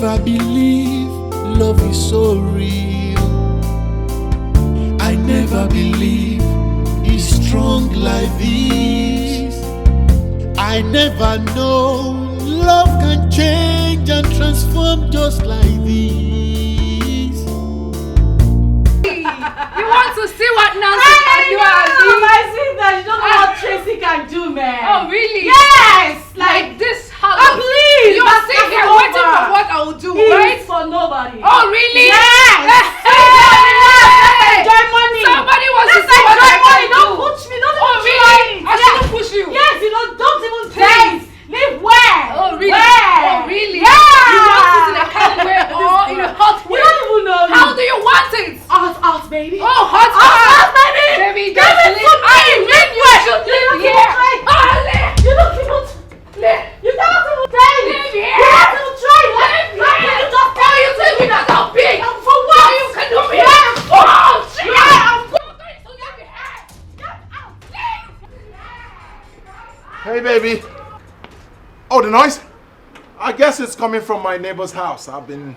never believe love is so real. I never believe it's strong like this. I never know love can change and transform just like this. You want to see what Nancy can do? My sister, you don't know what Tracy can do, man. Oh, really? Yes! Like this house. Oh, please! You are sitting here waiting for what I will do, right? It's for nobody. Oh, really? Yes! Hey! Enjoy money! Somebody wants to Let's see what I enjoy money! can do. Don't push me! Don't Oh, even really? try it. I shouldn't push you. Yes, don't even please. Live where? Oh, really? Where? Oh, really? Yeah! You want it in a calm way or in a hot way? You don't even know me. How do you want it? Out, baby. Oh, hot, baby! Baby, Give just it live. to me! I mean, you should live here. Oh, live. You don't even... Live. You cannot even try it. Live here. You have to try it. Live How can you just Oh, you think me that's not big? For what? Oh, you can do me. Yeah. Oh, shit. Yeah, I'm going to live here. Get out. Leave. Hey, baby. Oh, the noise? I guess it's coming from my neighbor's house. I've been,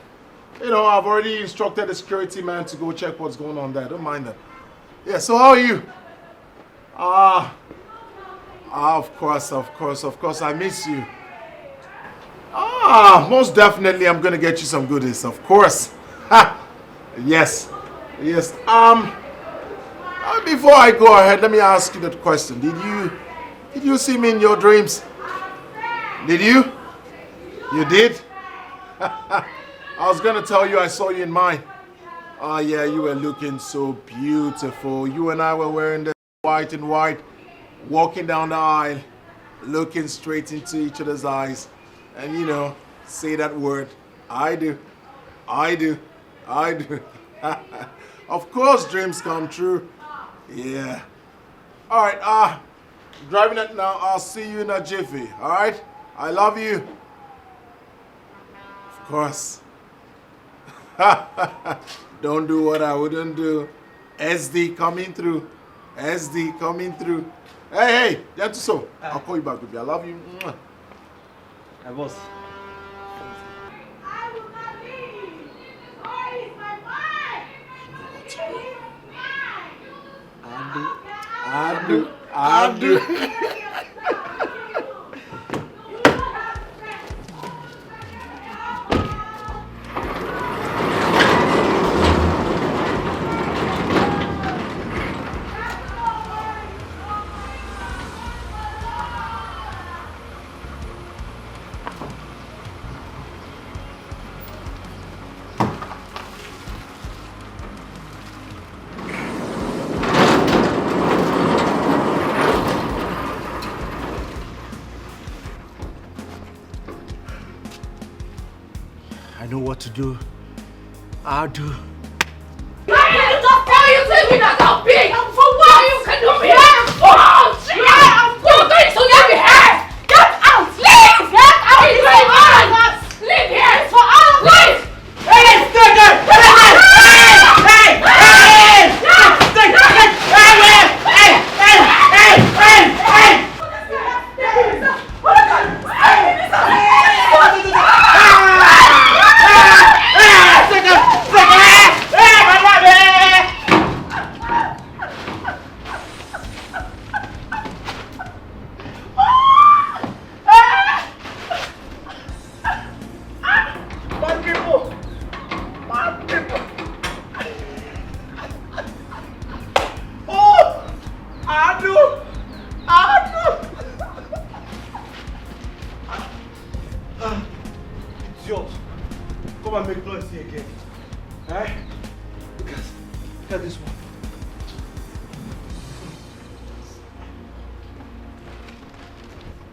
I've already instructed the security man to go check what's going on there. Don't mind that. Yeah, so how are you? Of course, I miss you. Most definitely I'm gonna get you some goodies, of course. Yes. Before I go ahead, let me ask you that question. Did you see me in your dreams? Did you? You did? I was gonna tell you I saw you in mine. Oh yeah, you were looking so beautiful. You and I were wearing the white and white, walking down the aisle, looking straight into each other's eyes, and say that word, I do. Of course dreams come true. Yeah. Alright, driving it now. I'll see you in a jiffy, alright? I love you. Of course. Don't do what I wouldn't do. SD coming through. Hey, that's so. I'll call you back, baby. I love you. Hey, boss. I will not leave. Where is my wife? I do. I know what to do. I'll do. Oh, you think me that's not big? For what? Oh, you can do me. Oh, shit. You're going to live here. Get out! Leave. Get out! It's It's for for all all of of us. Live here. It's for all of us. Leave. Idiot. Come and make noise here again. Eh? Look at this one.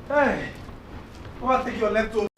Hey! Come and take your leftover.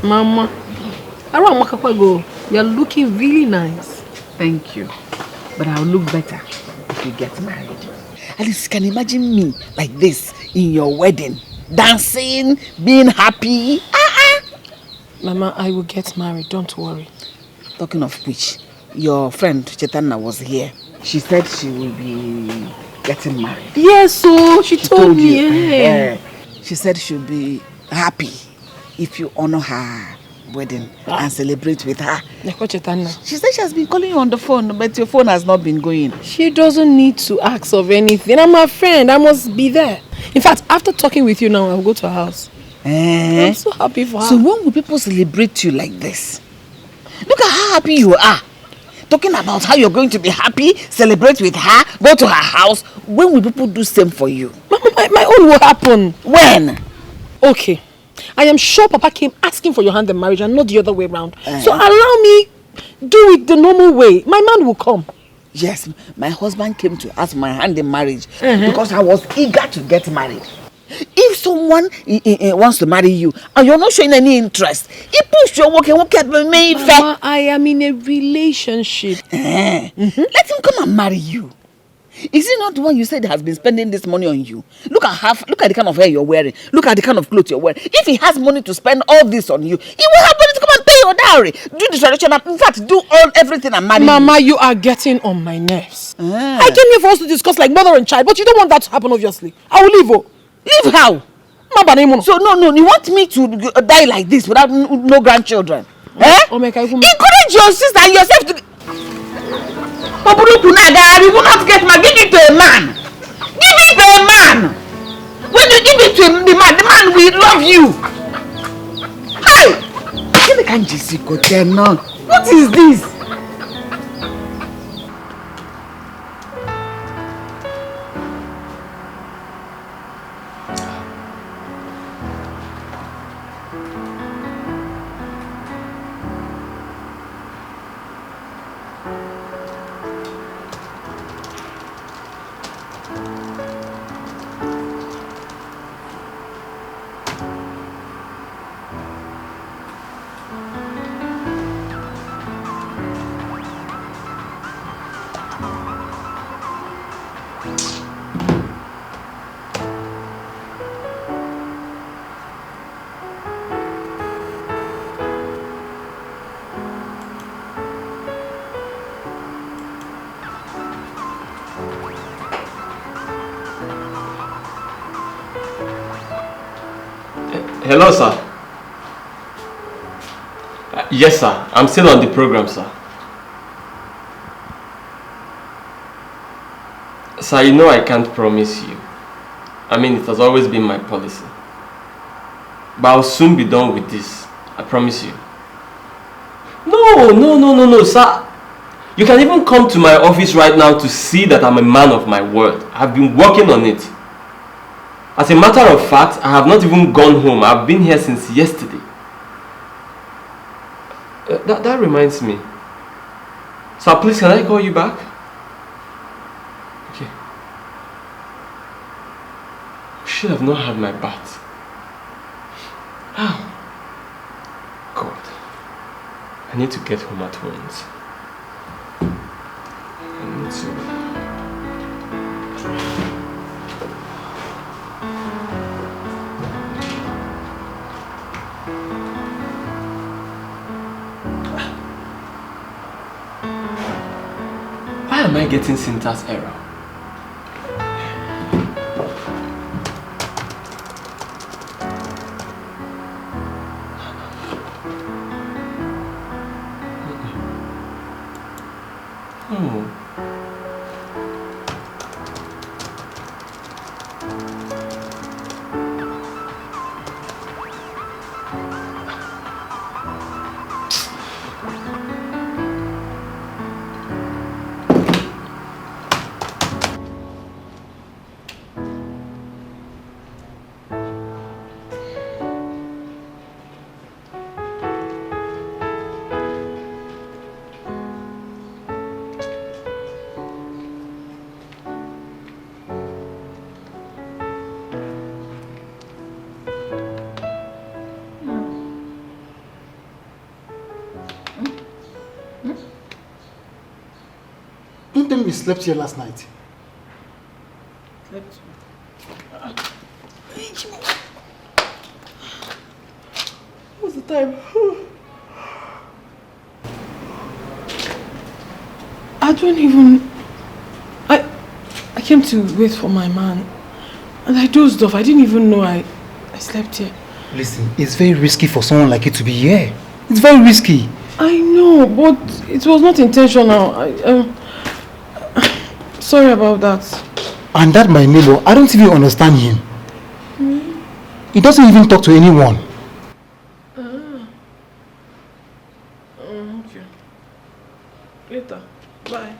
Mama, you're looking really nice. Thank you. But I'll look better if you get married. At least you can imagine me like this in your wedding. Dancing, being happy. Mama, I will get married, don't worry. Talking of which, your friend Chetana was here. She said she will be getting married. Yes, so she told me. Yeah. She said she'll be happy if you honor her wedding and celebrate with her. She said she has been calling you on the phone, but your phone has not been going. She doesn't need to ask of anything. I'm her friend. I must be there. In fact, after talking with you now, I'll go to her house. I'm so happy for her. So when will people celebrate you like this? Look at how happy you are. Talking about how you're going to be happy, celebrate with her, go to her house. When will people do same for you? Mama, my own will happen. When? Okay. I am sure Papa came asking for your hand in marriage and not the other way around. So allow me do it the normal way. My man will come. Yes, my husband came to ask my hand in marriage because I was eager to get married. If someone wants to marry you and you're not showing any interest, he push your work and work at me. Mama, I am in a relationship. Let him come and marry you. Is he not the one you said has been spending this money on you? Look at the kind of hair you're wearing. Look at the kind of clothes you're wearing. If he has money to spend all this on you, he will have money to come and pay your dowry. Do the traditional, in fact, do everything and marry Mama, you are getting on my nerves. I came here for us to discuss like mother and child, but you don't want that to happen, obviously. I will leave. Leave how? So no, you want me to die like this without no grandchildren? Encourage your sister and yourself to... You will not get married. Give it to a man. Give it to a man. When you give it to the man will love you. Hey! What is this? Hello, sir. Yes, sir. I'm still on the program, sir. Sir, you know I can't promise you. I mean, it has always been my policy. But I'll soon be done with this. I promise you. No, sir. You can even come to my office right now to see that I'm a man of my word. I've been working on it. As a matter of fact, I have not even gone home. I've been here since yesterday. That reminds me. Sir, please, can I call you back? Okay. I should have not had my bath. Oh. God. I need to get home at once. I need to... Why am I getting syntax error? Oh. tell me you slept here last night. Slept. What's the time? I don't even... I came to wait for my man. And I dozed off. I didn't even know I slept here. Listen, it's very risky for someone like you to be here. It's very risky. I know, but it was not intentional. Sorry about that. And that my neighbor, I don't even understand him. He doesn't even talk to anyone. Okay. Later. Bye.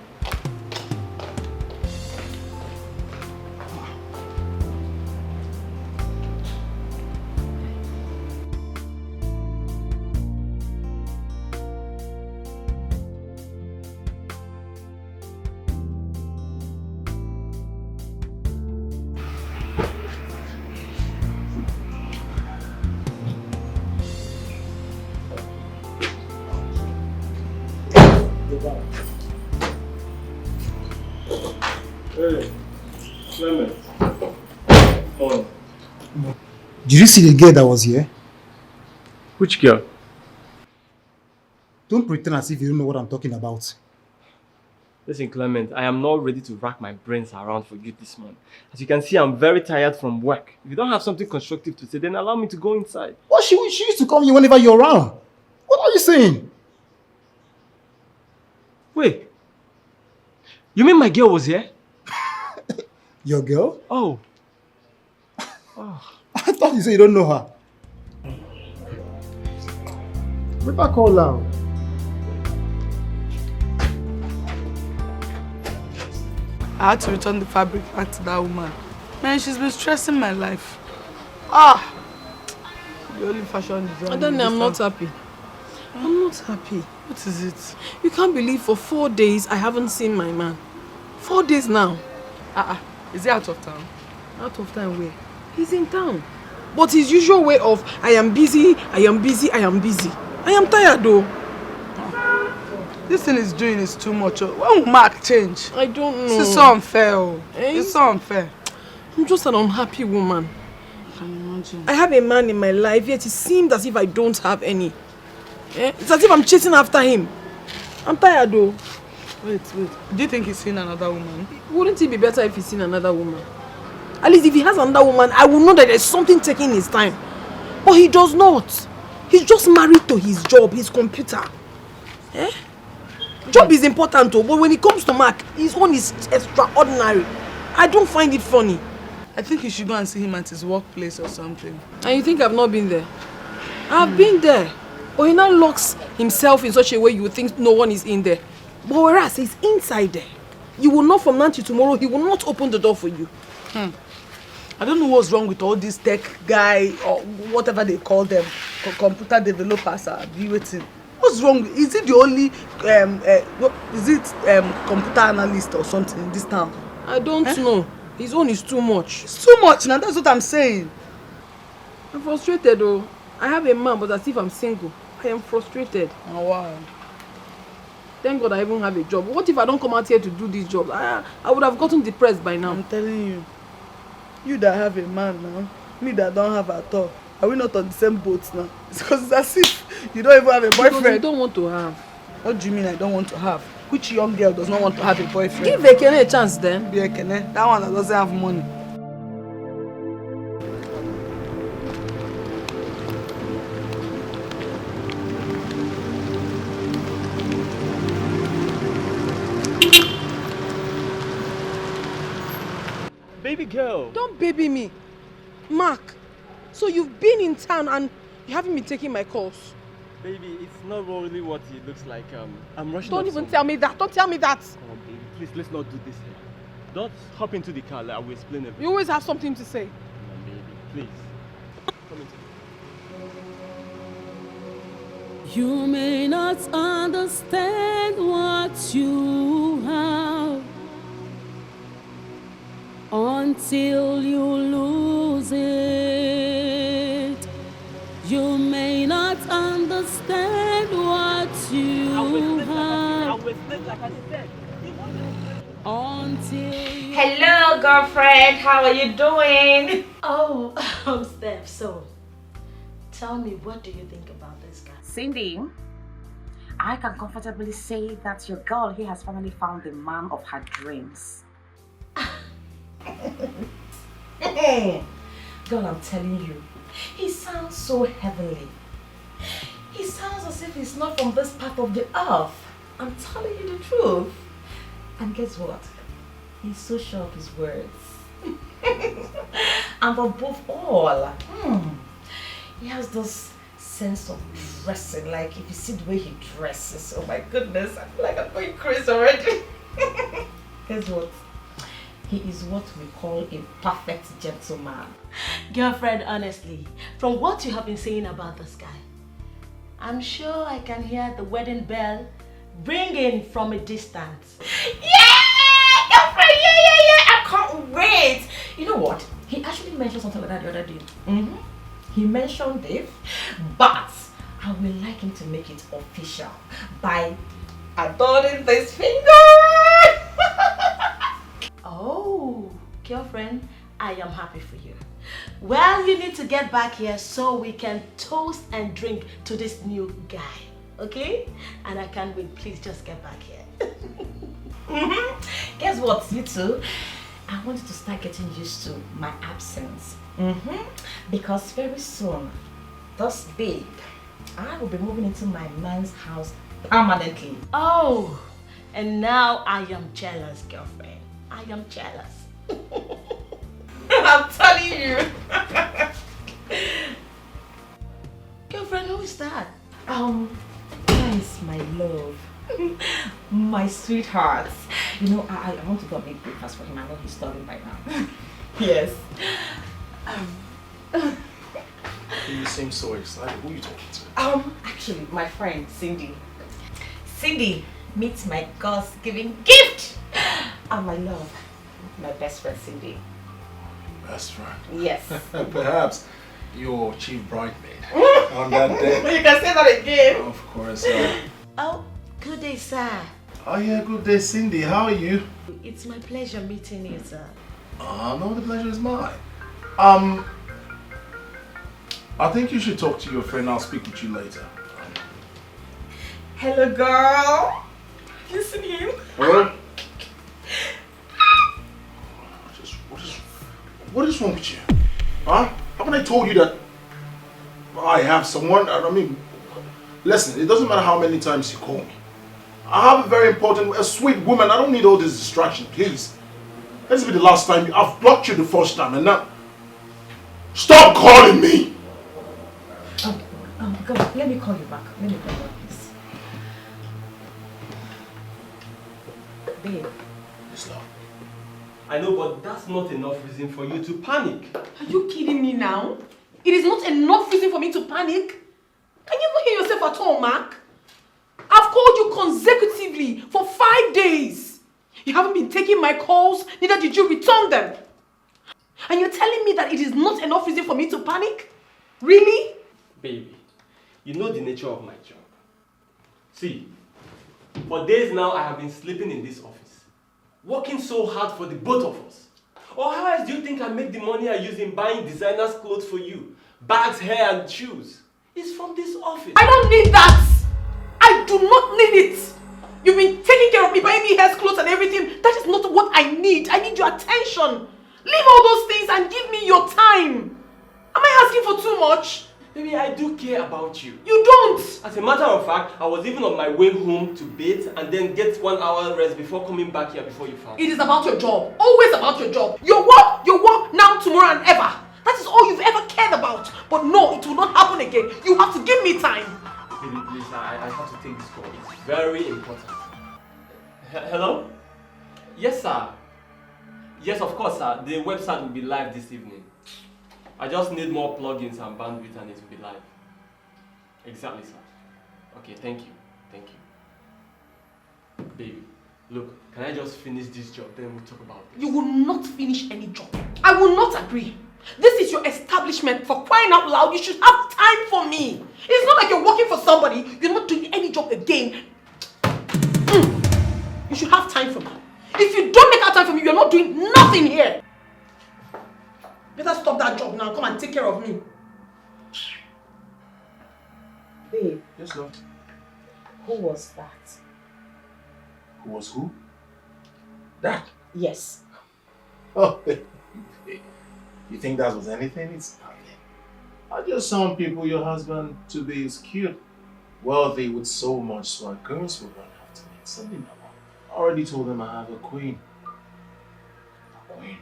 Hey, Clement. On. Did you see the girl that was here? Which girl? Don't pretend as if you don't know what I'm talking about. Listen, Clement, I am not ready to rack my brains around for you this morning. As you can see, I'm very tired from work. If you don't have something constructive to say, then allow me to go inside. What? She used to come here whenever you're around. What are you saying? Wait. You mean my girl was here? Your girl? Oh. I thought you said you don't know her. Better call her. I had to return the fabric back to that woman. Man, she's been stressing my life. Ah! The only fashion designer. Adani, I'm not happy. I'm not happy. What is it? You can't believe for 4 days I haven't seen my man. 4 days now. Is he out of town? Out of town where? He's in town. But his usual way of, I am busy, I am busy, I am busy. I am tired though. This thing is doing is too much. When will Mark change? I don't know. This is so unfair. Eh? It's so unfair. I'm just an unhappy woman. Can you imagine? I have a man in my life, yet it seems as if I don't have any. It's as if I'm chasing after him. I'm tired though. Wait. Do you think he's seen another woman? Wouldn't it be better if he's seen another woman? At least if he has another woman, I will know that there's something taking his time. But he does not. He's just married to his job, his computer. Job is important too, but when it comes to Mark, his own is extraordinary. I don't find it funny. I think you should go and see him at his workplace or something. And you think I've not been there? I've been there. But he now locks himself in such a way you would think no one is in there. But whereas he's inside there, you will know from now till tomorrow, he will not open the door for you. I don't know what's wrong with all these tech guy or whatever they call them, computer developers are waiting. What's wrong? Is it the only computer analyst or something in this town? I don't know. His own is too much. It's too much now, that's what I'm saying. I'm frustrated though. I have a man, but as if I'm single. I am frustrated. Oh wow. Thank God I even have a job. What if I don't come out here to do this job? I would have gotten depressed by now. I'm telling you. You that have a man now, me that don't have at all. Are we not on the same boat now? It's because it's as if you don't even have a boyfriend. Because you don't want to have. What do you mean I don't want to have? Which young girl does not want to have a boyfriend? Give Ekene a chance then. Be Ekene. That one that doesn't have money. Baby girl. Don't baby me. Mark, so you've been in town and you haven't been taking my calls. Baby, it's not really what it looks like. I'm rushing. Don't even tell me that. Don't tell me that. Come on, baby. Please, let's not do this here. Don't hop into the car. I will explain everything. You always have something to say. Come on, baby. Please. Come into the You may not understand what you have until you lose it. You may not understand what you have. like I said. until you... Hello, girlfriend. How are you doing? Oh, I'm Steph. So, tell me, what do you think about this guy? Cindy, I can comfortably say that your girl here has finally found the man of her dreams. Girl, I'm telling you, he sounds so heavenly. He sounds as if he's not from this part of the earth. I'm telling you the truth. And guess what? He's so sure of his words. And above all, he has this sense of dressing. Like if you see the way he dresses, oh my goodness, I feel like I'm going crazy already. Guess what? He is what we call a perfect gentleman. Girlfriend, honestly, from what you have been saying about this guy, I'm sure I can hear the wedding bell ringing from a distance. Yeah! Girlfriend, yeah! I can't wait! You know what? He actually mentioned something like that the other day. He mentioned it, but I would like him to make it official by adorning this finger. Oh, girlfriend, I am happy for you. Well, you need to get back here so we can toast and drink to this new guy, okay? And I can't wait, please just get back here. Guess what, you two? I want you to start getting used to my absence. Because very soon, this babe, I will be moving into my man's house permanently. Oh, and now I am jealous, girlfriend. I am jealous. I'm telling you. Girlfriend, who is that? That is my love. My sweetheart. You know, I want to go and make breakfast for him. I know he's starving by now. Yes. You seem so excited. Who are you talking to? Actually, my friend Cindy. Cindy, meet my God's-given gift. And my love, my best friend Cindy. Best friend? Yes. Perhaps your chief bridesmaid on that day. You can say that again. Of course. Oh, good day, sir. Oh yeah, good day, Cindy. How are you? It's my pleasure meeting you, sir. No, the pleasure is mine. I think you should talk to your friend. I'll speak with you later. Hello, girl. You seen him? What? What is wrong with you? Huh? Haven't I told you that I have someone? I mean, listen, it doesn't matter how many times you call me. I have a very important, a sweet woman. I don't need all this distraction, please. This will be the last time. I've blocked you the first time and now... Stop calling me! Go, let me call you back. Let me call you back, please. Babe. Yes, love. I know, but that's not enough reason for you to panic. Are you kidding me now? It is not enough reason for me to panic. Can you even hear yourself at all, Mark? I've called you consecutively for 5 days. You haven't been taking my calls, neither did you return them. And you're telling me that it is not enough reason for me to panic? Really? Baby, you know the nature of my job. See, for days now I have been sleeping in this office, working so hard for the both of us. Or how else do you think I make the money I use in buying designers' clothes for you? Bags, hair and shoes. It's from this office. I don't need that! I do not need it! You've been taking care of me, buying me hair, clothes and everything. That is not what I need. I need your attention. Leave all those things and give me your time. Am I asking for too much? Baby, I do care about you. You don't! As a matter of fact, I was even on my way home to bathe and then get 1 hour rest before coming back here before you found me. It is about your job. Always about your job. Your work, now, tomorrow and ever. That is all you've ever cared about. But no, it will not happen again. You have to give me time. Baby, please, I have to take this call. It's very important. Hello? Yes, sir. Yes, of course, sir. The website will be live this evening. I just need more plugins and bandwidth and it will be live. Exactly, sir. Okay, thank you. Thank you. Baby, look, can I just finish this job, then we'll talk about this? You will not finish any job. I will not agree. This is your establishment. For crying out loud, you should have time for me. It's not like you're working for somebody. You're not doing any job again. You should have time for me. If you don't make out time for me, you're not doing nothing here. Better stop that job now. Come and take care of me. Babe, Yes, love. who was that? Who was who? That. Yes. Oh, you think that was anything? It's nothing. I just some people your husband to be is cute, wealthy with so much swag. Girls will run after me. Something I already told them I have a queen. A queen.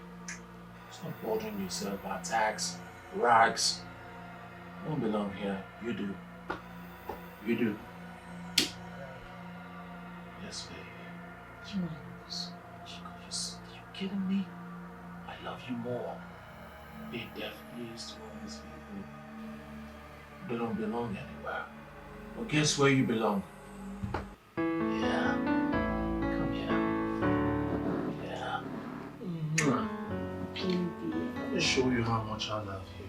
Stop bothering yourself about tax, rags. You don't belong here. You do. You do. Yes, baby. You kidding me? I love you more. Be deaf, please, to all these people. They don't belong anywhere. Well, guess where you belong? Yeah. Come here. Yeah. Let me show you how much I love you.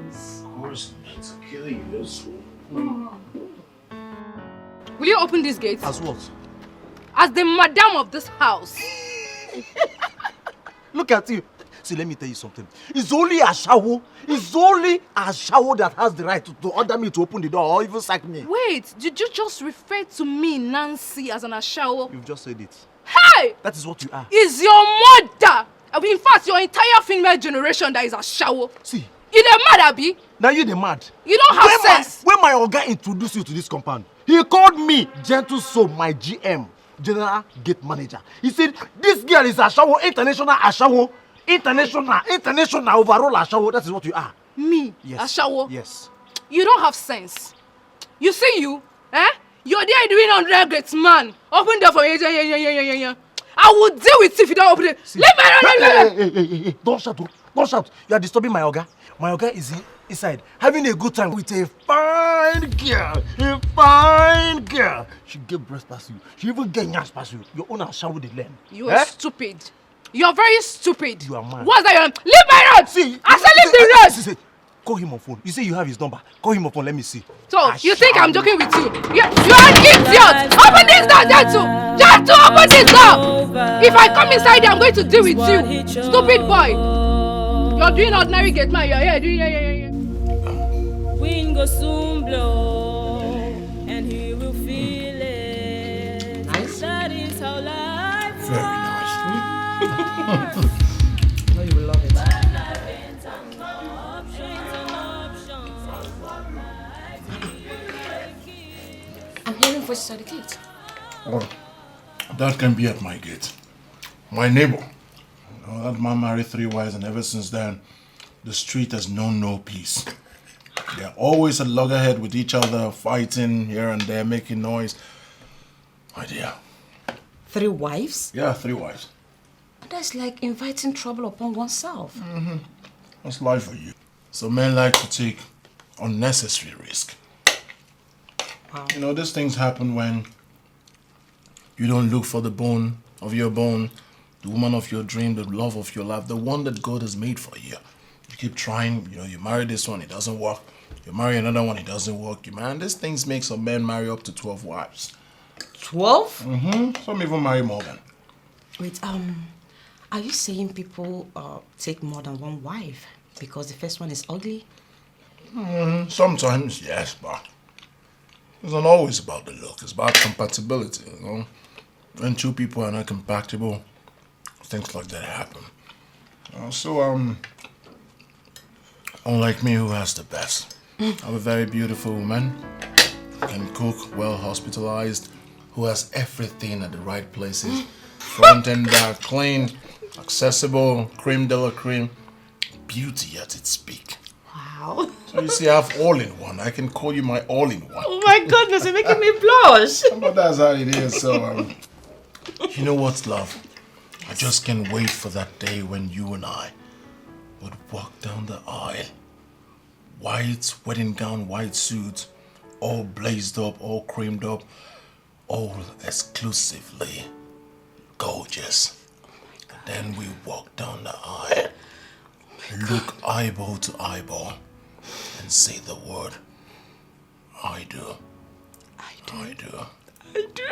Of course, not to kill you. That's Will you open this gate? As what? As the madam of this house. Look at you. See, let me tell you something. It's only Ashawo. It's only Ashawo that has the right to order me to open the door or even sack me. Wait, did you just refer to me, Nancy, as an Ashawo? You've just said it. Hey! That is what you are. Is your mother, in fact, your entire female generation that is Ashawo. See. You the mad, Abi? Now you the mad. You don't have sense. When my Oga introduced you to this compound, he called me Gentle Soul, my GM, General Gate Manager. He said, this girl is Ashawo, international Ashawo. International overall Ashawo. That is what you are. Me? Yes. Ashawo? Yes. You don't have sense. You see you? Eh? You're there doing 100 gates, man. Open the door for me. I will deal with you if you don't open it. Leave me alone. Don't shout. Don't shout. You are disturbing my Oga. My Oga is inside having a good time with a fine girl. A fine girl. She gave breast past you. She even gave nyash past you. Your own Ashawo the land. You are stupid. You're very stupid. You are mad. What's that? Leave my road! See, I said leave the road! Call him on phone. You say you have his number. Call him on phone. Let me see. So, you think I'm joking with you? You're an idiot! Open this door, Gentle! Gentle, open this door! If I come inside here, I'm going to deal with you. Stupid boy! You're doing ordinary gate man. You're here doing Wind go soon blow, and he will feel it. Nice. That is how life very nice. No, you will love it. I'm hearing voices at the gate. Oh, that can be at my gate. My neighbor. That man married 3 wives, and ever since then, the street has known no peace. They're always at loggerhead with each other, fighting here and there, making noise. My dear. 3 wives? Yeah, 3 wives. That's like inviting trouble upon oneself. Mm-hmm. That's life for you. So men like to take unnecessary risk. Wow. You know, these things happen when you don't look for the bone of your bone, the woman of your dream, the love of your life, the one that God has made for you. You keep trying, you marry this one, it doesn't work. You marry another one, it doesn't work. Man, these things make some men marry up to 12 wives. 12? Mm-hmm. Some even marry more than. Wait, are you saying people take more than 1 wife because the first one is ugly? Sometimes, yes, but it's not always about the look. It's about compatibility, you know. When 2 people are not compatible, things like that happen. Unlike me, who has the best? I'm a very beautiful woman, can cook, well hospitalized, who has everything at the right places, front and back, clean, accessible, creme de la creme, beauty at its peak. Wow. So you see, I have all in one. I can call you my all in one. Oh my goodness, you're making me blush. But that's how it is. So, you know what's love? I just can't wait for that day when you and I would walk down the aisle. White wedding gown, white suit, all blazed up, all creamed up, all exclusively gorgeous. Then we walk down the aisle, look eyeball to eyeball, and say the word, I do. I do. I do.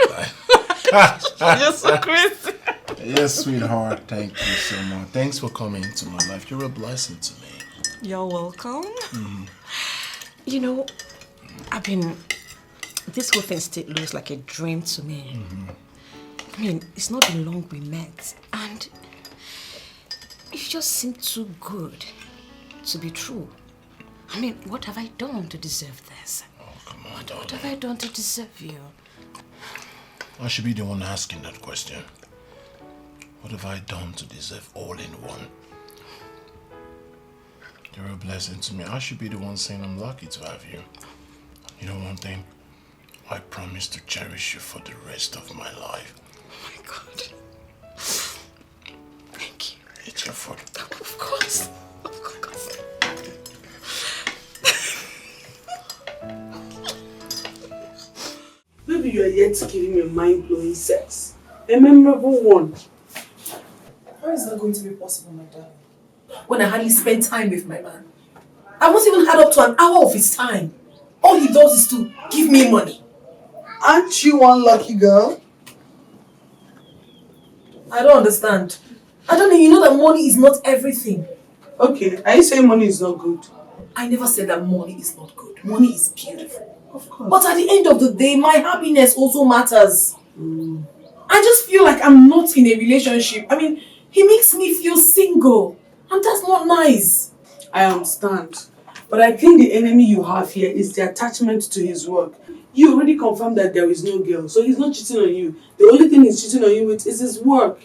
You're so crazy. Yes, sweetheart. Thank you so much. Thanks for coming into my life. You're a blessing to me. You're welcome. You know, this whole thing still looks like a dream to me. I mean, it's not been long we met, and it just seemed too good to be true. I mean, what have I done to deserve this? Oh, come on, What have I done to deserve you? I should be the one asking that question. What have I done to deserve all in one? You're a blessing to me. I should be the one saying I'm lucky to have you. You know one thing? I promise to cherish you for the rest of my life. Oh my God. Thank you. It's your fault. Of course. Of course. Maybe you are yet to give him a mind-blowing sex. A memorable one. How is that going to be possible, my darling? When I hardly spend time with my man. I won't even add up to an hour of his time. All he does is to give me money. Aren't you one lucky girl? I don't understand. I don't know, you know that money is not everything. Okay, are you saying money is not good? I never said that money is not good. Money is beautiful. Of course. But at the end of the day, my happiness also matters. I just feel like I'm not in a relationship. I mean, he makes me feel single. And that's not nice. I understand. But I think the enemy you have here is the attachment to his work. You already confirmed that there is no girl, so he's not cheating on you. The only thing he's cheating on you with is his work.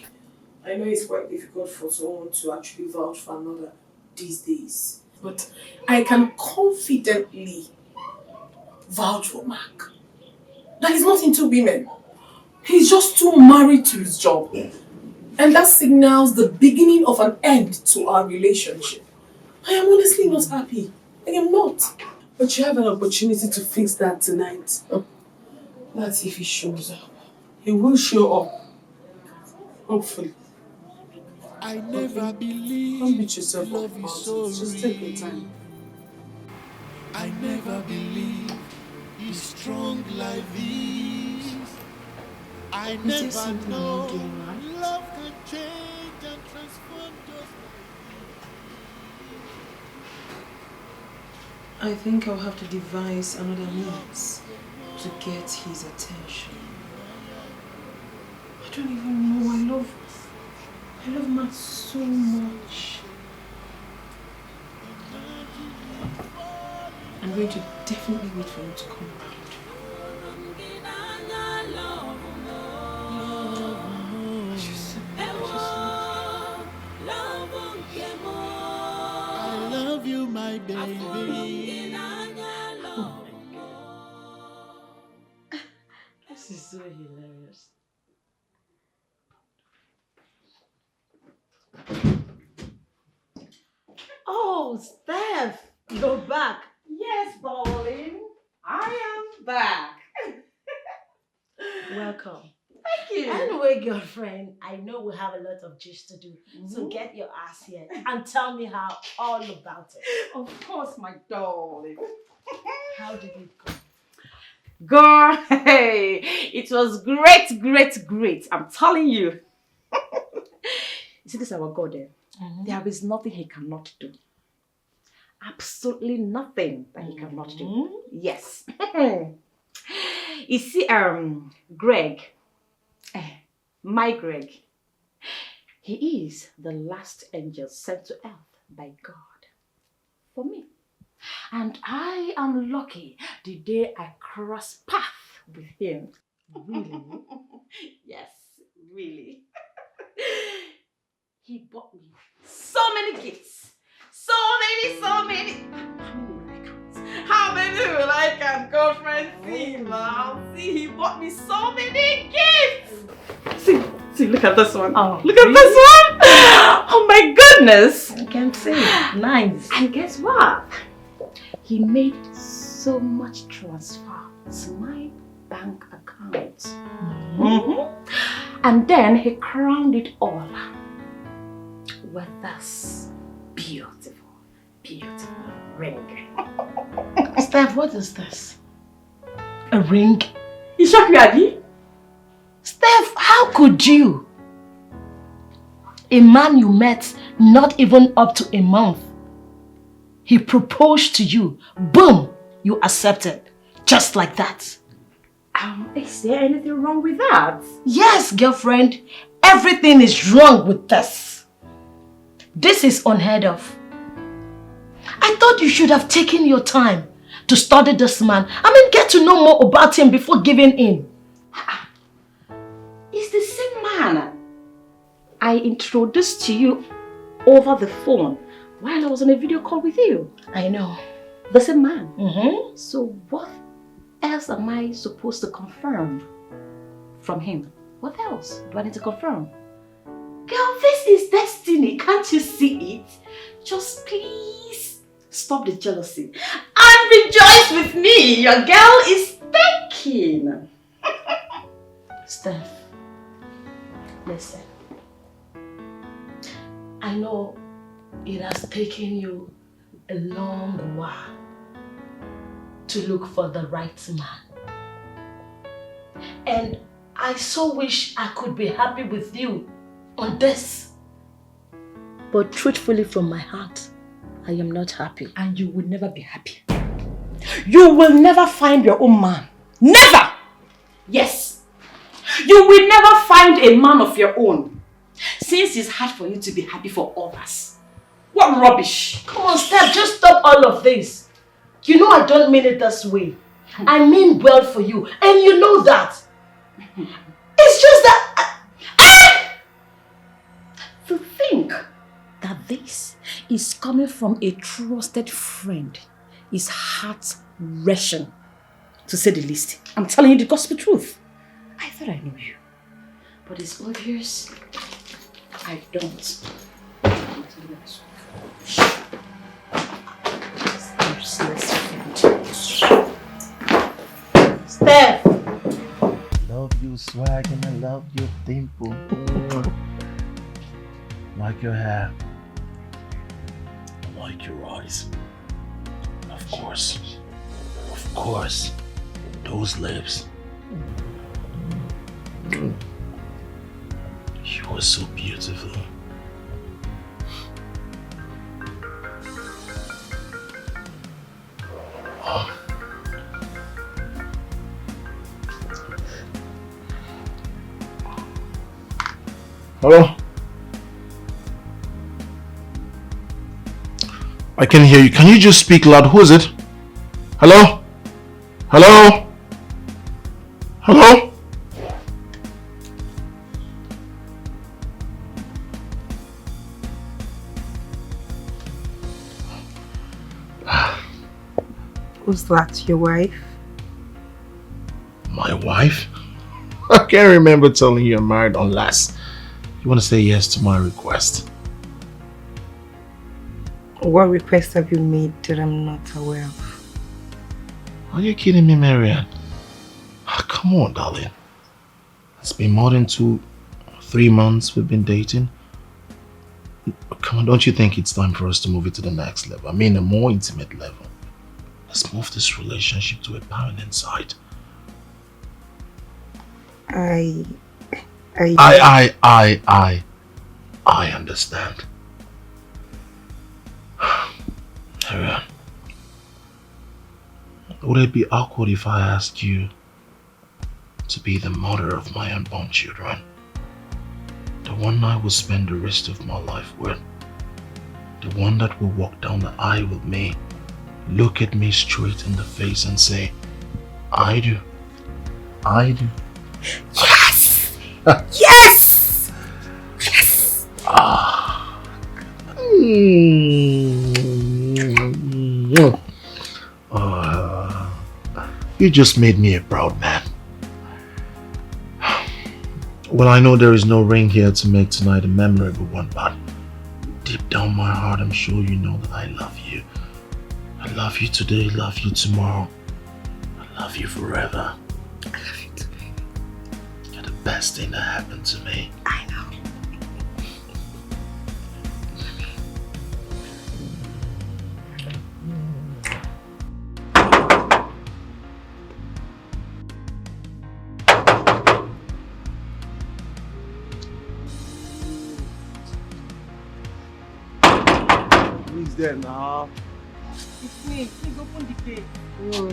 I know it's quite difficult for someone to actually vouch for another these days. But I can confidently vouch for Mark. That he's not into women. He's just too married to his job. And that signals the beginning of an end to our relationship. I am honestly not happy. I am not. But you have an opportunity to fix that tonight. That's if he shows up. He will show up. Hopefully. I never believed Don't beat yourself up love about is so it. Just take your real. time. I never believed it's strong like this. I there never something I'm know not doing right? love can change and transform just I think I'll have to devise another means to get his attention. I don't even know. I love Matt so much. I'm going to definitely wait for him to come around. I love you, my baby. This is so hilarious. Oh, Steph, you're back. Yes, darling. I am back. Welcome. Thank you. Anyway, girlfriend, I know we have a lot of gist to do. So get your ass here and tell me how all about it. Of course, my darling. How did it go? Girl, hey, it was great. I'm telling you. You see, this is our God. There is nothing he cannot do. Absolutely nothing that he cannot do. Yes. You see, Greg, my Greg, he is the last angel sent to earth by God for me. And I am lucky the day I cross path with him. Really? Yes, really. He bought me so many gifts. So many. How many will I count? Girlfriend, see now. See, he bought me so many gifts. See, look at this one. Oh, look at this one. Oh my goodness. I can see. Nice. And guess what? He made so much transfer to my bank account. And then he crowned it all with this beautiful ring. Steph, what is this? A ring? You shocked me, Adi? Steph, how could you? A man you met not even up to a month. He proposed to you. Boom! You accepted. Just like that. Is there anything wrong with that? Yes, girlfriend. Everything is wrong with this. This is unheard of. I thought you should have taken your time to study this man. Get to know more about him before giving in. It's the same man I introduced to you over the phone while I was on a video call with you. I know. The same man. Mm-hmm. So what else am I supposed to confirm from him? What else do I need to confirm? Girl, this is destiny. Can't you see it? Just please stop the jealousy and rejoice with me. Your girl is thinking. Steph, listen. I know it has taken you a long while to look for the right man. And I so wish I could be happy with you on this. But truthfully from my heart, I am not happy. And you will never be happy. You will never find your own man. Never! Yes. You will never find a man of your own. Since it's hard for you to be happy for others. What rubbish. Come on, Steph, just stop all of this. You know I don't mean it this way. I mean well for you, and you know that. It's just that... To think that this is coming from a trusted friend is heart-wrenching, to say the least. I'm telling you the gospel truth. I thought I knew you, but it's obvious I don't. Steph! Love you swag and I love your dimple. Like your hair. Like your eyes. Of course. Those lips. You were so beautiful. Oh. Hello? I can hear you. Can you just speak loud? Who is it? Hello? Hello? Hello? Who's that? Your wife? My wife? I can't remember telling you I'm married unless you want to say yes to my request. What request have you made that I'm not aware of? Are you kidding me, Marianne? Come on, darling. It's been more than 3 months we've been dating. Come on, don't you think it's time for us to move it to the next level? I mean, a more intimate level. Let's move this relationship to a permanent side. I understand. Marianne, would it be awkward if I asked you to be the mother of my unborn children? The one I will spend the rest of my life with. The one that will walk down the aisle with me, look at me straight in the face and say, I do. Yes! Yes! Yes! You just made me a proud man. Well, I know there is no ring here to make tonight a memorable one, but deep down my heart, I'm sure you know that I love you. I love you today, love you tomorrow. I love you forever. I love you too, baby. You're the best thing that happened to me. I know. there now. It's me. Please open the gate. Oh.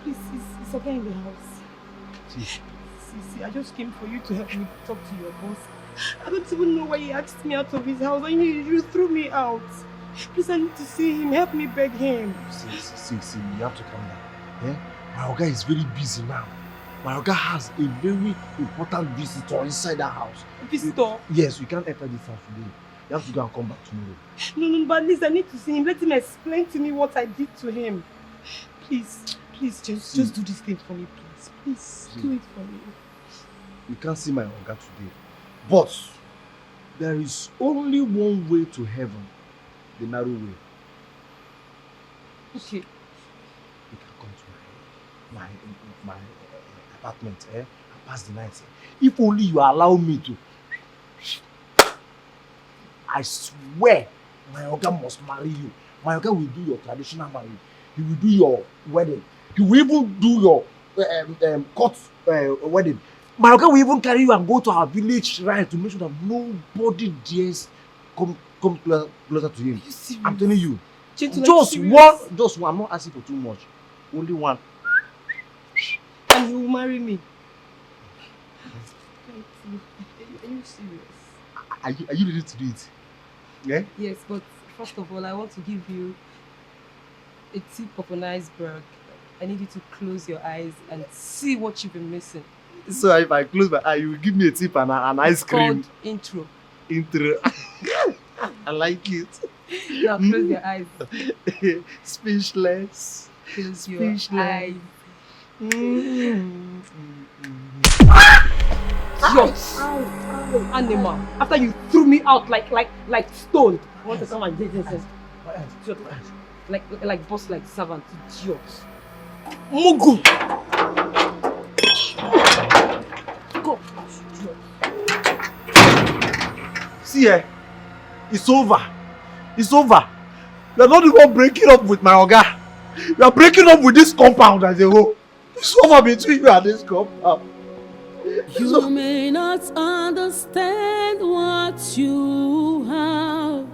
Please, it's okay in the house. See, I just came for you to help me talk to your boss. I don't even know why he asked me out of his house and you threw me out. Please, I need to see him. Help me beg him. See, you have to calm down. Eh? My Oga is very busy now. My Oga has a very important visitor inside that house. Visitor? Yes, we can't enter this house today. You have to go and come back tomorrow. No, but at least I need to see him. Let him explain to me what I did to him. Please, just do this thing for me, please. Please, do it for me. You can't see my Oga today. But there is only one way to heaven. The narrow way. Okay. You can come to my apartment, and pass the night. If only you allow me to. I swear, my Oga must marry you. My Oga will do your traditional marriage. He will do your wedding. He will even do your court wedding. My Oga will even carry you and go to our village shrine to make sure that nobody dares come closer to him. I'm telling you. Just one. I'm not asking for too much. Only one. And you will marry me. Are you serious? Are you ready to do it? Yeah? Yes, but first of all, I want to give you a tip of an iceberg. I need you to close your eyes and see what you've been missing. So if I close my eye, you will give me a tip and an ice cream. It's called intro. Intro. I like it. Now close your eyes. Speechless. Close your eyes. Yes. Animal. After you threw me out like stone. I want to come and do this. Like boss, like servant. Idiot. Mugu. Go. See, it's over. It's over. You're not even breaking up with my Oga. You're breaking up with this compound as a whole. It's over between you and this compound. You may not understand what you have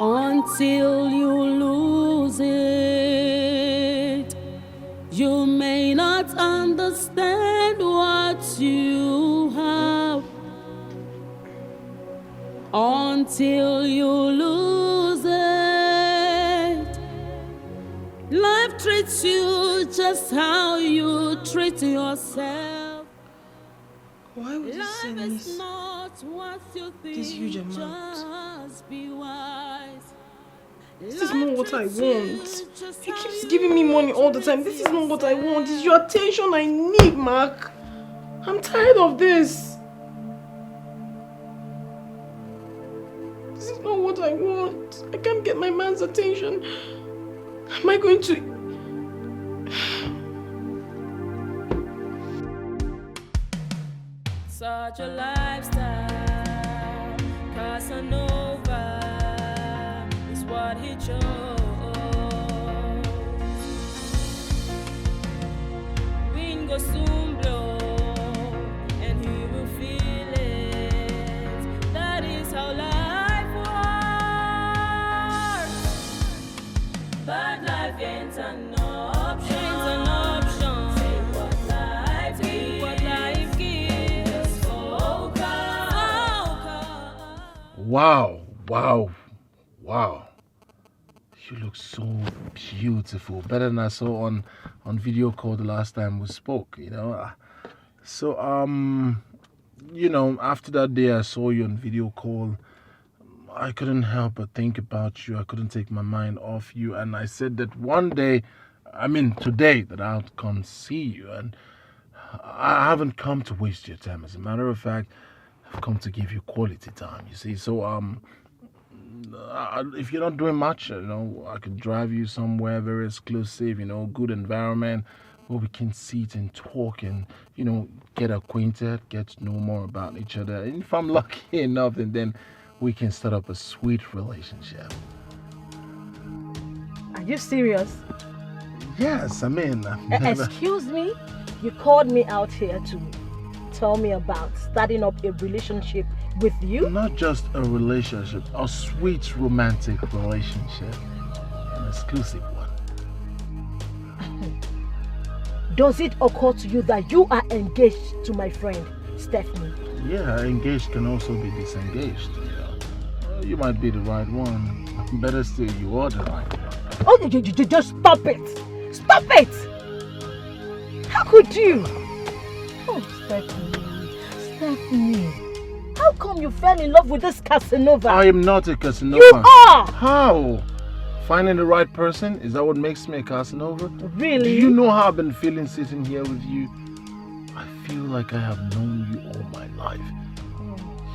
until you lose it. You may not understand what you have until you lose it. Life treats you just how you treat yourself. Why would you send this? Not what you think, this huge amount? just be wise. This is not what I want. He keeps giving me money all the time. This is not what I want. It's your attention I need, Mark. I'm tired of this. This is not what I want. I can't get my man's attention. Am I going to... Such a lifestyle, Casanova is what he chose. Wind goes soon blow, and he will feel it. That is how life works. But life ain't an option. Take what life gives. Wow. You look so beautiful. Better than I saw on video call the last time we spoke, you know. So, after that day I saw you on video call, I couldn't help but think about you. I couldn't take my mind off you. And I said that today, that I'll come see you. And I haven't come to waste your time. As a matter of fact, I've come to give you quality time, you see. So, if you're not doing much, I could drive you somewhere very exclusive, good environment where we can sit and talk and, get acquainted, get to know more about each other. And if I'm lucky enough, and then we can start up a sweet relationship. I you serious? Yes, I mean, I've never... Excuse me? You called me out here to tell me about starting up a relationship with you? Not just a relationship, a sweet romantic relationship. An exclusive one. Does it occur to you that you are engaged to my friend, Stephanie? Yeah, engaged can also be disengaged. You might be the right one. Better still, you are the right one. Oh, you just stop it! Stop it! How could you? Oh, Stephanie. How come you fell in love with this Casanova? I am not a Casanova. You are! How? Finding the right person? Is that what makes me a Casanova? Really? Do you know how I've been feeling sitting here with you? I feel like I have known you all my life.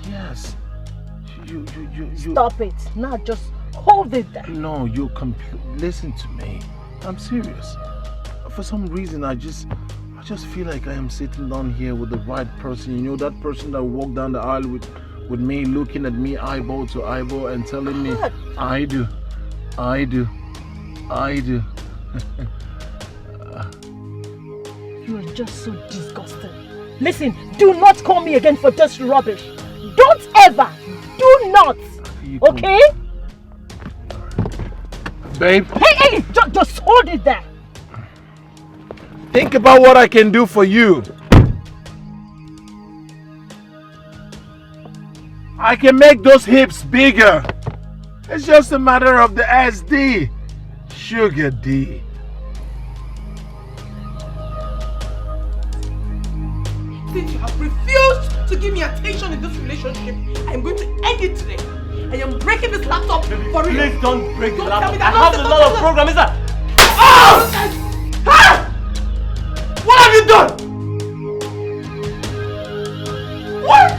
Yes. You. Stop it. Now just hold it there. No, you listen to me. I'm serious. For some reason, I just feel like I am sitting down here with the right person. You know, that person that walked down the aisle with me, looking at me eyeball to eyeball and telling me, I do. You are just so disgusting. Listen, do not call me again for this rubbish. Don't ever. Do not. Okay? Babe. Hey, just hold it there. Think about what I can do for you. I can make those hips bigger. It's just a matter of the SD. Sugar D. Since you have refused to give me attention in this relationship, I am going to end it today. I am breaking this laptop for you. Please don't break the laptop. I Don't have a lot of program. Is that? Oh! Ah! What have you done? What?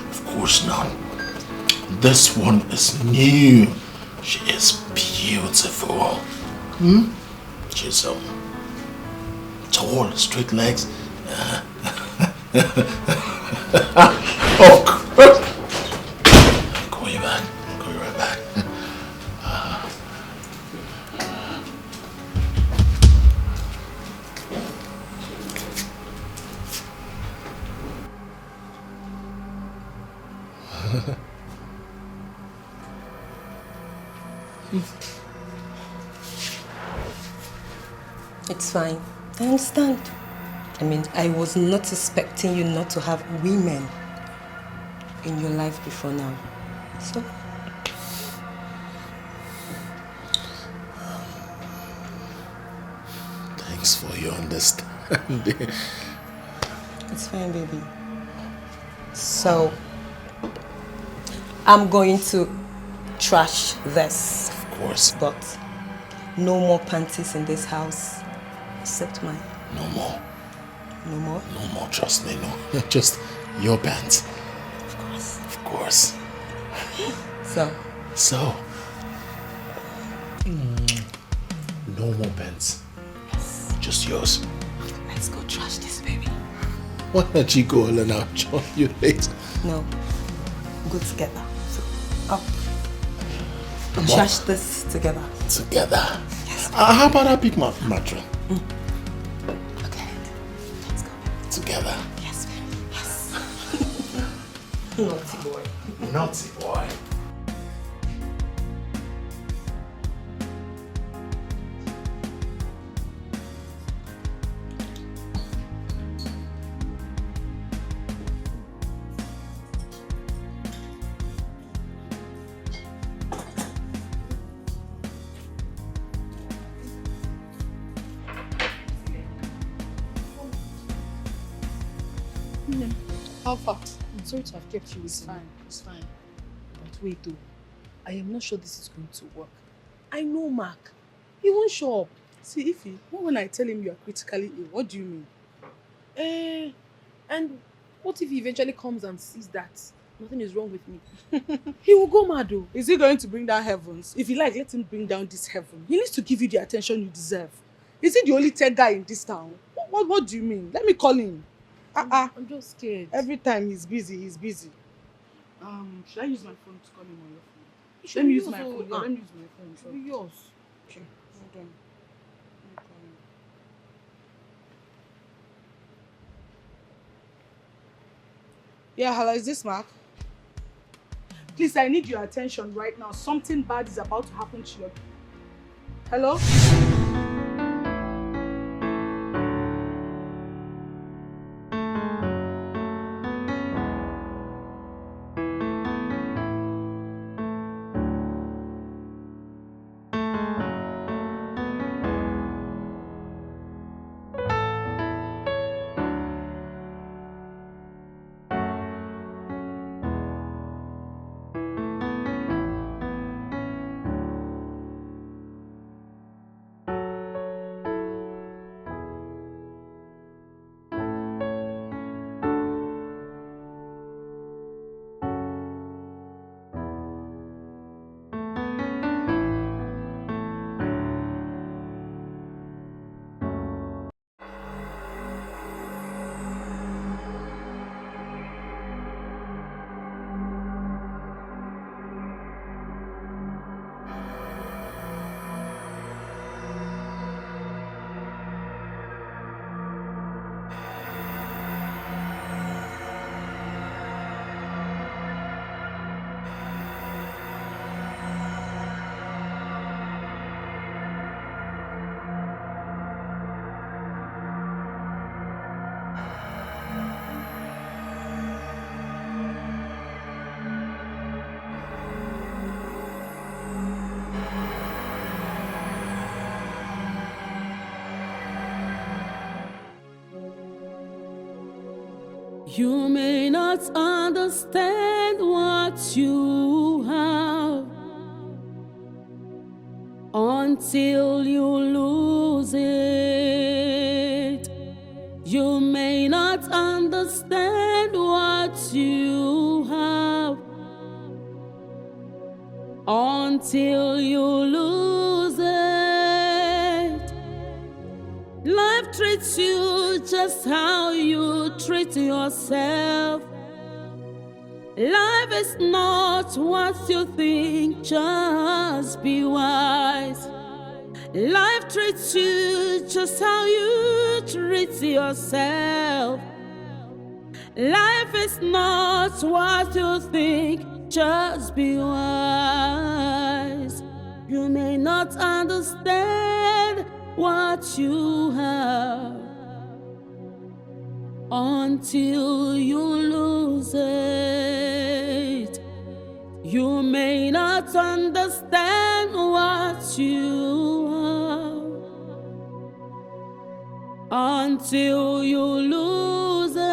Of course not. This one is new. She is beautiful. She's tall, straight legs. Oh, call you back. Call you right back. It's fine. I understand. I mean, I was not expecting you not to have women in your life before now. So? Thanks for your understanding. It's fine, baby. So, I'm going to trash this. Of course. But no more panties in this house except mine. No more. No more? No more, trust me, no. Just your pants. Of course. Of course. So? No more pants. Yes. Just yours. Let's go trash this, baby. Why don't you go and I'll join you later? No. Go together. So, up. And trash this together. Together? Yes. How about I pick my mattress? Okay. Let's go. Together? Yes, baby. Yes. Naughty boy. Naughty boy. How far? I'm sorry to have kept you. It's fine. It's fine. But wait though. I am not sure this is going to work. I know Mark. He won't show up. See, Ify, when I tell him you are critically ill, what do you mean? And what if he eventually comes and sees that nothing is wrong with me? He will go mad though. Is he going to bring down heavens? If you like, let him bring down this heaven. He needs to give you the attention you deserve. Is he the only tech guy in this town? What do you mean? Let me call him. I'm just scared. Every time he's busy, he's busy. Should I use my phone to call him on your phone? Let me use my phone. Yeah, let me use my phone. Should be yours. Okay, hold on. Yeah, hello, is this Mark? Please, I need your attention right now. Something bad is about to happen to you. Hello? You may not understand what you have until you lose it. You may not understand what you have until you lose it. Life treats you just how you treat yourself. Life is not what you think, just be wise. Life treats you just how you treat yourself. Life is not what you think, just be wise. You may not understand what you have until you lose it. You may not understand what you have until you lose it.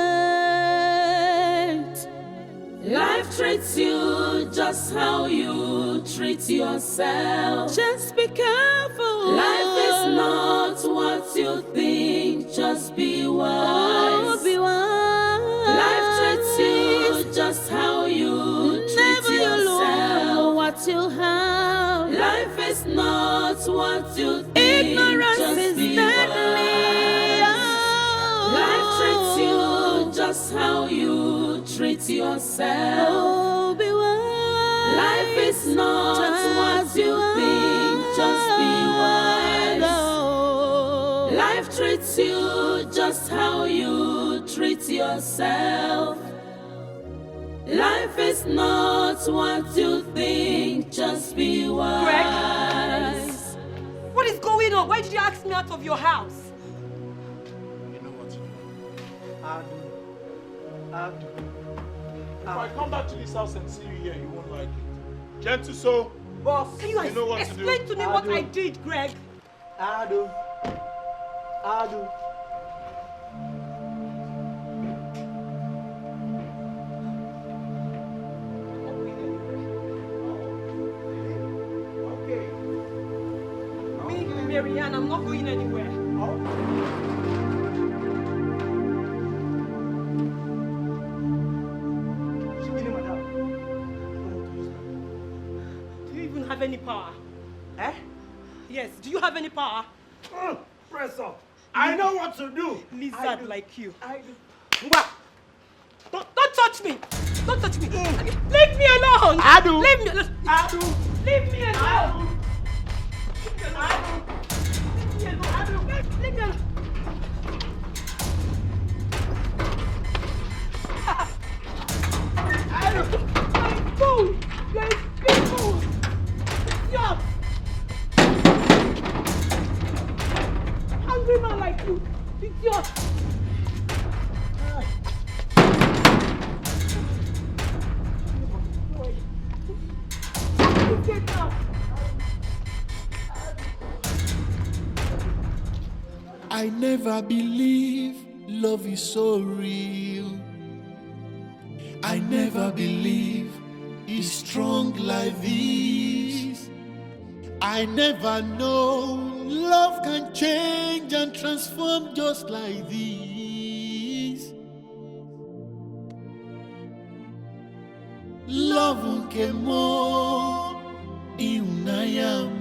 Life treats you just how you treat yourself. Just be careful. Life is not what you think, just be wise. Oh, be wise. Life treats you just how you treat yourself. What you have. Life is not what you think. Ignorance just is deadly. Oh. Life treats you just how you treat yourself. Oh, be wise. Life is not what you think. Just be wise. Oh. Life treats you just how you treat yourself. Life is not what you think, just be wise. Greg? What is going on? Why did you ask me out of your house? You know what to do. Adu. If I come back to this house and see you here, you won't like it. Gentle soul. Boss, can you know what to do. explain to me what I did, Greg? Adu. Marianne, I'm not going anywhere. Do you even have any power? Eh? Yes, do you have any power? Press up. I know what to do. Lizard like you. I do. Don't touch me! Don't touch me. Leave me alone. Adu. Leave me alone. Adu. Leave me alone. Leave me alone. Fool! You're a big fool! Stop! Hungry man like you! Idiot! Get down! I never believe love is so real. I never believe it's strong like this. I never know love can change and transform just like this. Love came more in I am.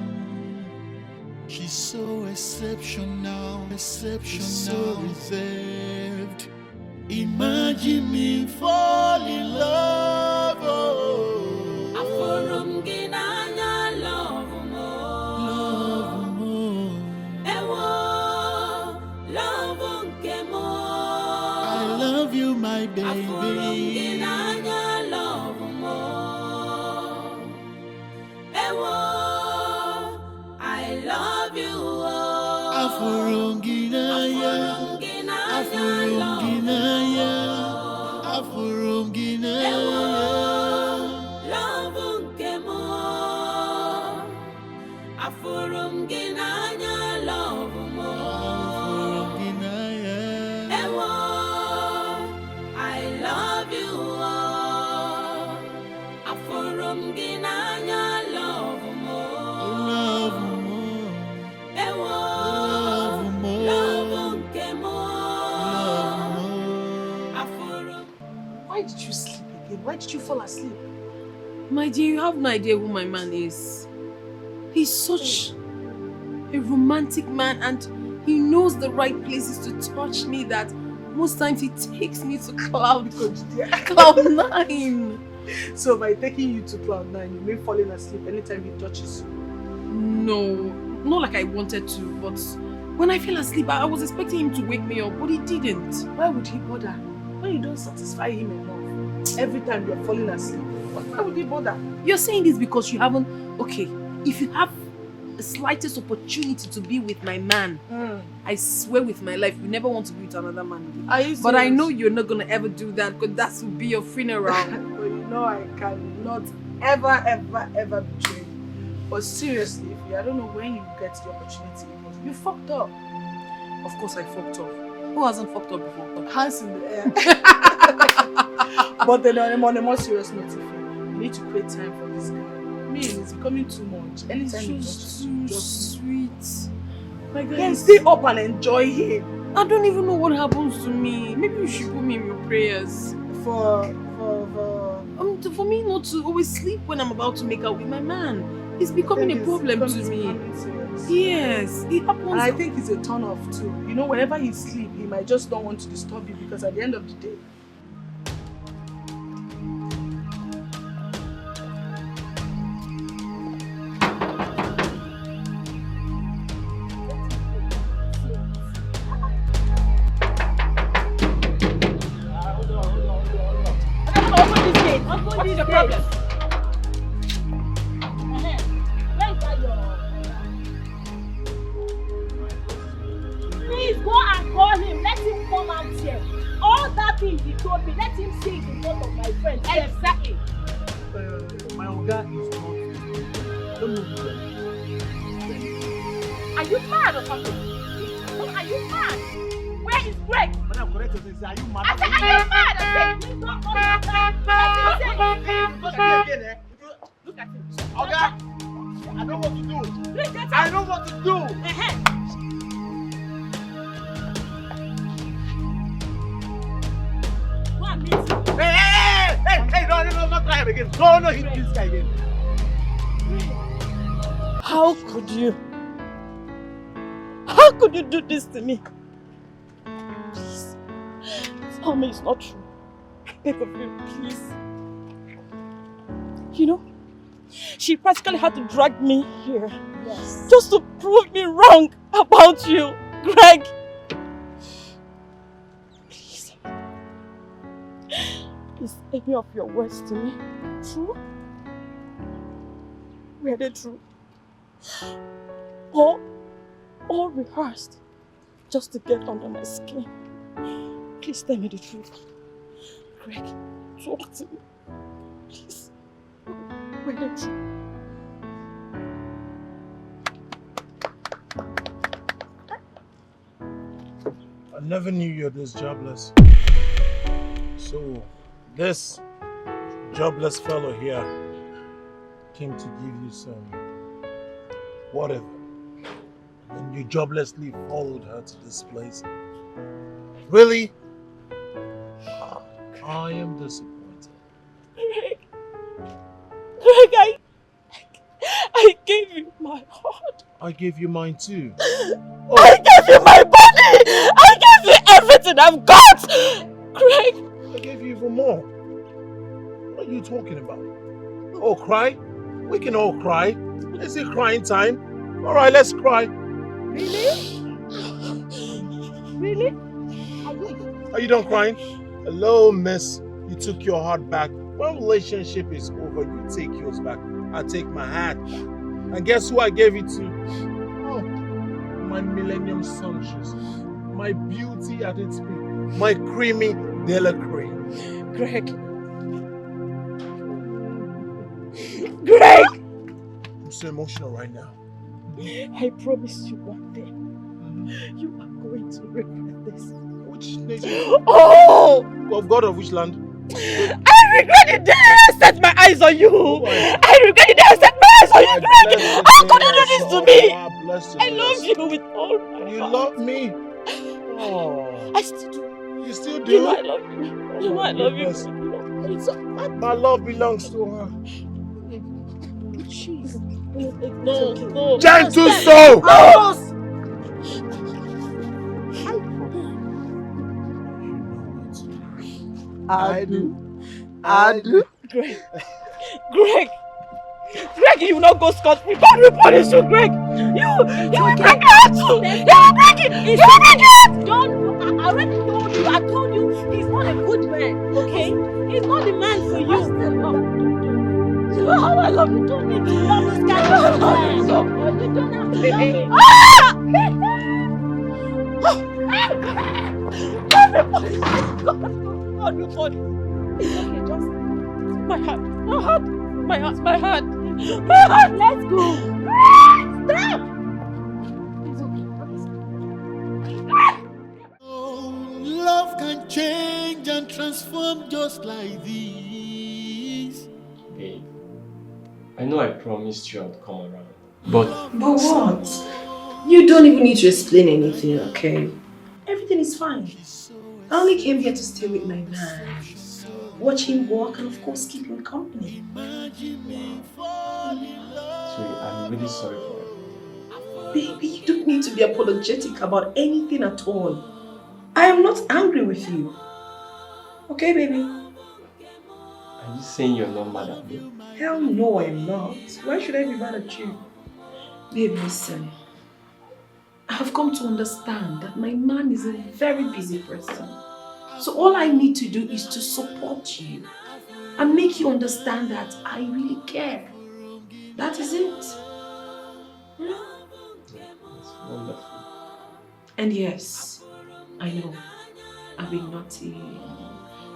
She's so exceptional, so reserved. Imagine me fall in love. Oh. Love more. I love you, my baby. I love you. Afurunginaya. Why did you sleep again? Why did you fall asleep? My dear, you have no idea who my man is. He's such a romantic man and he knows the right places to touch me that most times he takes me to cloud 9. So by taking you to cloud 9, you mean falling asleep anytime he touches you? No, not like I wanted to, but when I fell asleep, I was expecting him to wake me up, but he didn't. Why would he bother? When you don't satisfy him enough, every time you're falling asleep, why would he bother? You're saying this because you haven't... Okay, if you have the slightest opportunity to be with my man, I swear with my life, you never want to be with another man again. Are you but I serious? know you're not going to ever do that because that will be your funeral. But you know I cannot ever betray you. But seriously, I don't know when you get the opportunity. You fucked up. Of course I fucked up. Who hasn't fucked up before? Hands in the air. But then on a more serious note, you need to create time for this guy. I mean, it's becoming too much. Anytime you just sweet. My God, then stay up and enjoy him. I don't even know what happens to me. Maybe you should put me in your prayers. For me not to always sleep when I'm about to make out with my man. It's becoming a problem to me. Yes, it happens. And I think it's a turn off too. You know, whenever he sleeps, he might just don't want to disturb you because at the end of the day, how could you? How could you do this to me? Please, tell me it's not true. I beg of you, please. You know, she practically had to drag me here. Yes. Just to prove me wrong about you, Greg. Please. Is any of your words to me true? Were they true? Or all rehearsed just to get under my skin? Please tell me the truth. Greg, talk to me. Please. Were they true? I never knew you're this jobless. So, this jobless fellow here came to give you some whatever. And you joblessly followed her to this place. Really? I am disappointed. Greg, I gave you my heart. I gave you mine too. Oh. I gave you my body! I gave you everything I've got! Greg! I gave you even more. What are you talking about? Oh, cry? We can all cry. Is it crying time? Alright, let's cry. Really? Really? Are you done crying? Hello, miss. You took your heart back. When relationship is over, you take yours back. I take my heart back. And guess who I gave it to? Oh, my Millennium Sunshoes. My beauty at its peak. My creamy Della cream. Greg. Greg! I'm so emotional right now. I promise you one day. You are going to regret this. Which nation? Oh! Of God of which land? I regret the day I set my eyes on you! I regret the day I set my eyes on you, Greg! How could you do this to me? I love you with all my heart. You love me? Oh. I still do. You still do? You know I love you. You know I love you. My love belongs to her. Jeez. No. Gentle soul! I do. Greg, you will not go scot-free. God will punish you, Greg. You will break it. You will break it. Don't. I already told you. I told you he's not a good man. Okay? He's not the man for you. You know how I love you. You don't need to love this guy. I love you so much. You don't have to love him. God will punish you. Okay, just my heart. Let's go. Stop. Love can change and transform just like this. Babe, I know I promised you I'd come around, but what? You don't even need to explain anything, okay? Everything is fine. I only came here to stay with my man, watch him work, and of course keep him company. Sweetie, I'm really sorry for it. Baby, you don't need to be apologetic about anything at all. I am not angry with you. Okay, baby? Are you saying you're not mad at me? Hell no, I'm not. Why should I be mad at you? Babe, listen. I have come to understand that my man is a very busy person. So all I need to do is to support you and make you understand that I really care. That is it. That's wonderful. And yes, I know, I've been naughty.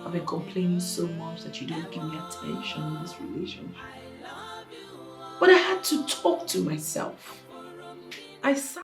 I've been complaining so much that you don't give me attention in this relationship. But I had to talk to myself. I